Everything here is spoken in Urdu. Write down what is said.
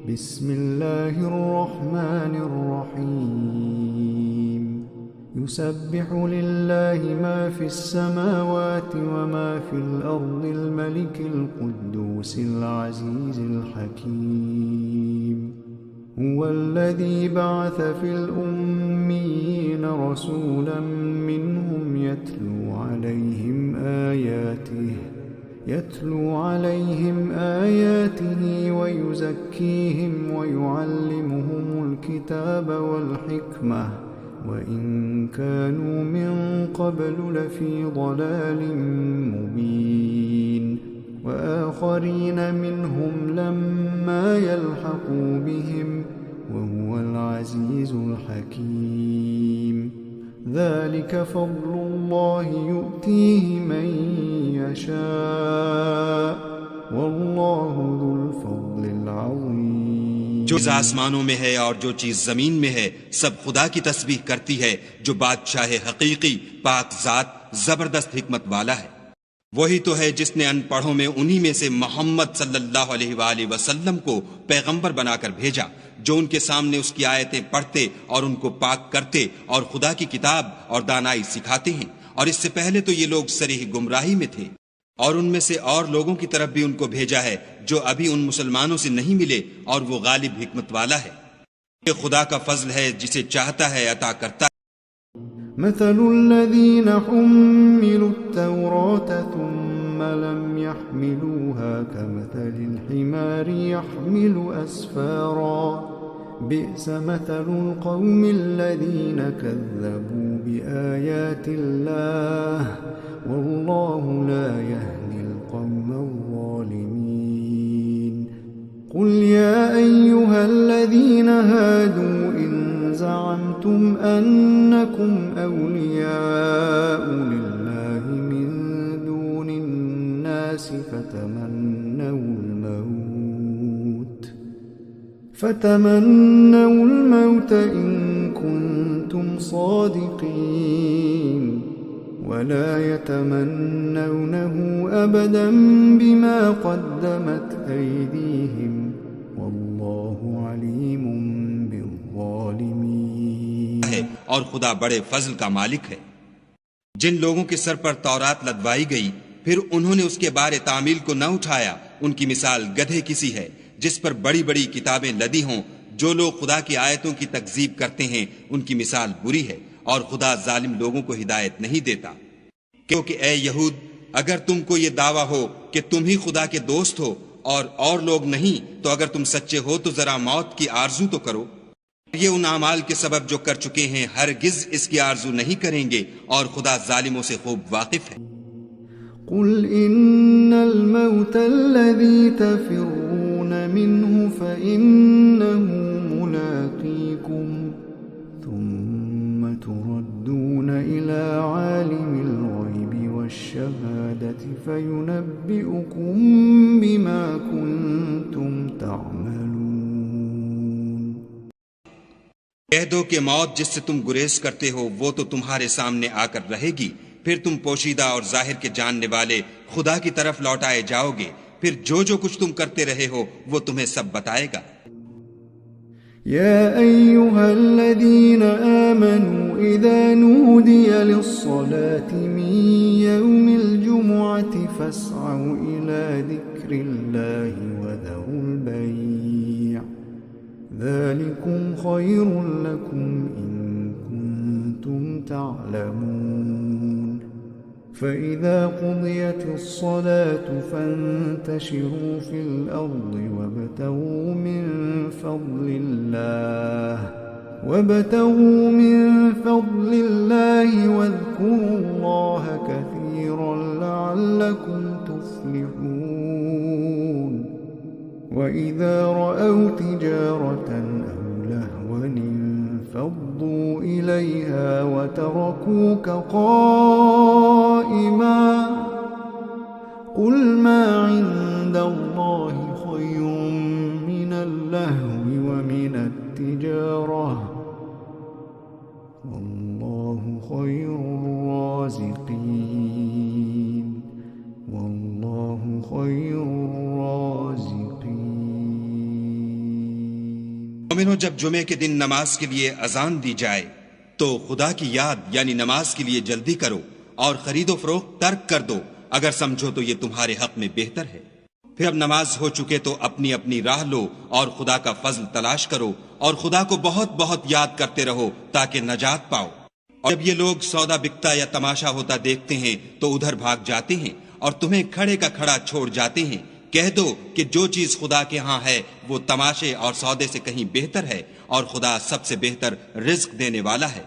بسم الله الرحمن الرحيم يسبح لله ما في السماوات وما في الأرض الملك القدوس العزيز الحكيم هو الذي بعث في الأميين رسولا منهم يتلو عليهم آياته ويزكيهم ويعلمهم الكتاب والحكمة وإن كانوا من قبل لفي ضلال مبين وآخرين منهم لما يلحقوا بهم وهو العزيز الحكيم ذلك فضل الله يؤتيه من يشاء والله ذو الفضل العظيم۔ جو چیز آسمانوں میں ہے اور جو چیز زمین میں ہے سب خدا کی تسبیح کرتی ہے جو بادشاہ حقیقی پاک ذات زبردست حکمت والا ہے۔ وہی تو ہے جس نے ان پڑھوں میں انہی میں سے محمد صلی اللہ علیہ وآلہ وسلم کو پیغمبر بنا کر بھیجا جو ان کے سامنے اس کی آیتیں پڑھتے اور ان کو پاک کرتے اور خدا کی کتاب اور دانائی سکھاتے ہیں، اور اس سے پہلے تو یہ لوگ صریح گمراہی میں تھے، اور ان میں سے اور لوگوں کی طرف بھی ان کو بھیجا ہے جو ابھی ان مسلمانوں سے نہیں ملے، اور وہ غالب حکمت والا ہے۔ یہ خدا کا فضل ہے جسے چاہتا ہے عطا کرتا ہے۔ مثل الذين حملوا التوراة ثم لم يحملوها كمثل الحمار يحمل أسفارا بئس مثل القوم الذين كذبوا بآيات الله والله لا يهدي القوم الظالمين قل يا أيها الذين هادوا إن زعمتم أنكم أولياء لله من دون الناس فتمنوا الموت إن كنتم صادقين ولا يتمنونه أبدا بما قدمت أيديهم والله عليم بالظالمين۔ اور خدا بڑے فضل کا مالک ہے۔ جن لوگوں کے سر پر تورات لدوائی گئی پھر انہوں نے اس کے بارے تعمیل کو نہ اٹھایا، ان کی مثال گدھے کسی ہے جس پر بڑی بڑی کتابیں لدی ہوں۔ جو لوگ خدا کی آیتوں کی تکذیب کرتے ہیں ان کی مثال بری ہے، اور خدا ظالم لوگوں کو ہدایت نہیں دیتا۔ کیونکہ اے یہود، اگر تم کو یہ دعویٰ ہو کہ تم ہی خدا کے دوست ہو اور لوگ نہیں، تو اگر تم سچے ہو تو ذرا موت کی آرزو تو کرو۔ یہ ان اعمال کے سبب جو کر چکے ہیں ہرگز اس کی آرزو نہیں کریں گے، اور خدا ظالموں سے خوب واقف ہے۔ قل إن الموت الذي تفرون منه فإنه ملاقيكم ثم تردون إلى عالم الغيب والشهادة فينبئكم بما كنتم تعملون۔ کہہ دو کہ موت جس سے تم گریز کرتے ہو وہ تو تمہارے سامنے آ کر رہے گی، پھر تم پوشیدہ اور ظاہر کے جاننے والے خدا کی طرف لوٹائے جاؤ گے، پھر جو کچھ تم کرتے رہے ہو وہ تمہیں سب بتائے گا۔ يا أيها الذين آمنوا إذا نودي للصلاة من يوم الجمعة فاسعوا إلى ذكر الله وذروا البيع ذلكم خير لكم إن كنتم تعلمون فإذا قضيت الصلاة فانتشروا في الأرض وابتغوا من فضل الله واذكروا الله كثيرا لعلكم تفلحون وإذا رأوا تجارة أو لهوا انفضوا إليها وتركوك قائما قل ما عند الله خير من اللهو ومن التجارة والله خير الرازقين والله خير الرازقين۔ مومنو، جب جمعے کے دن نماز کے لیے اذان دی جائے تو خدا کی یاد یعنی نماز کے لیے جلدی کرو اور خرید و فروخت ترک کر دو، اگر سمجھو تو یہ تمہارے حق میں بہتر ہے۔ پھر اب نماز ہو چکے تو اپنی اپنی راہ لو اور خدا کا فضل تلاش کرو اور خدا کو بہت بہت یاد کرتے رہو تاکہ نجات پاؤ۔ اور جب یہ لوگ سودا بکتا یا تماشا ہوتا دیکھتے ہیں تو ادھر بھاگ جاتے ہیں اور تمہیں کھڑے کا کھڑا چھوڑ جاتے ہیں۔ کہہ دو کہ جو چیز خدا کے ہاں ہے وہ تماشے اور سودے سے کہیں بہتر ہے، اور خدا سب سے بہتر رزق دینے والا ہے۔